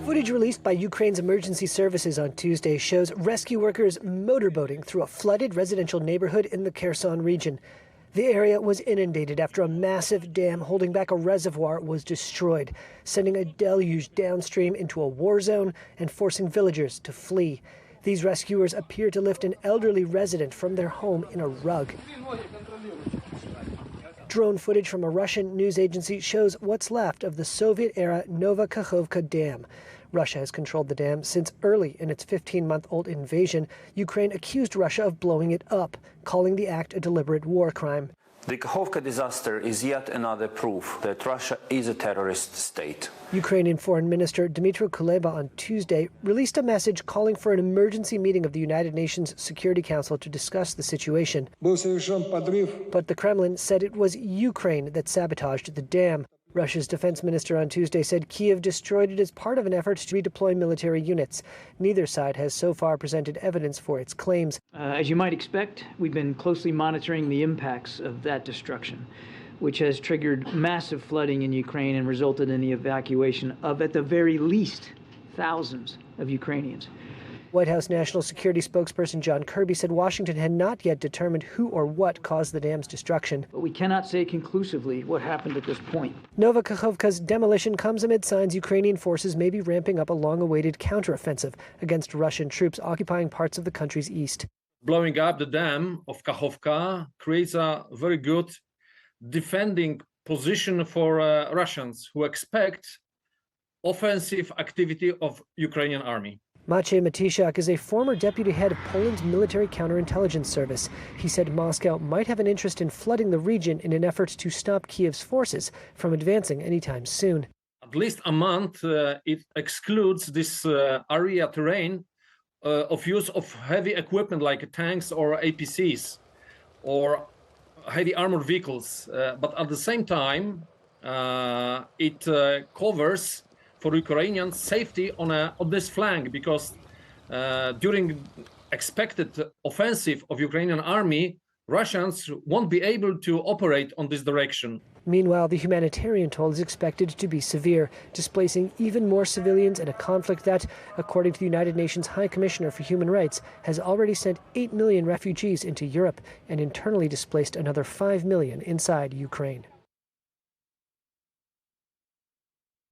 Footage released by Ukraine's emergency services on Tuesday shows rescue workers motorboating through a flooded residential neighborhood in the Kherson region. The area was inundated after a massive dam holding back a reservoir was destroyed, sending a deluge downstream into a war zone and forcing villagers to flee. These rescuers appear to lift an elderly resident from their home in a rug. Drone footage from a Russian news agency shows what's left of the Soviet-era Nova Kalkhovka dam. Russia has controlled the dam since early in its 15-month-old invasion. Ukraine accused Russia of blowing it up, calling the act a deliberate war crime. The Kakhovka disaster is yet another proof that Russia is a terrorist state. Ukrainian Foreign Minister Dmytro Kuleba on Tuesday released a message calling for an emergency meeting of the United Nations Security Council to discuss the situation. But the Kremlin said it was Ukraine that sabotaged the dam. Russia's defense minister on Tuesday said Kyiv destroyed it as part of an effort to redeploy military units. Neither side has so far presented evidence for its claims. As you might expect, we've been closely monitoring the impacts of that destruction, which has triggered massive flooding in Ukraine and resulted in the evacuation of, at the very least, thousands of Ukrainians. White House National Security spokesperson John Kirby said Washington had not yet determined who or what caused the dam's destruction. But we cannot say conclusively what happened at this point. Nova Kalkhovka's demolition comes amid signs Ukrainian forces may be ramping up a long-awaited counteroffensive against Russian troops occupying parts of the country's east. Blowing up the dam of Kakhovka creates a very good defending position for Russians who expect offensive activity of Ukrainian army. Maciej Matysiak is a former deputy head of Poland's military counterintelligence service. He said Moscow might have an interest in flooding the region in an effort to stop Kyiv's forces from advancing anytime soon. At least a month, it excludes this area terrain of use of heavy equipment like tanks or APCs or heavy armored vehicles. But at the same time, it covers for Ukrainian safety on this flank, because during expected offensive of Ukrainian army, Russians won't be able to operate on this direction. Meanwhile, the humanitarian toll is expected to be severe, displacing even more civilians in a conflict that, according to the United Nations High Commissioner for Human Rights, has already sent 8 million refugees into Europe and internally displaced another 5 million inside Ukraine.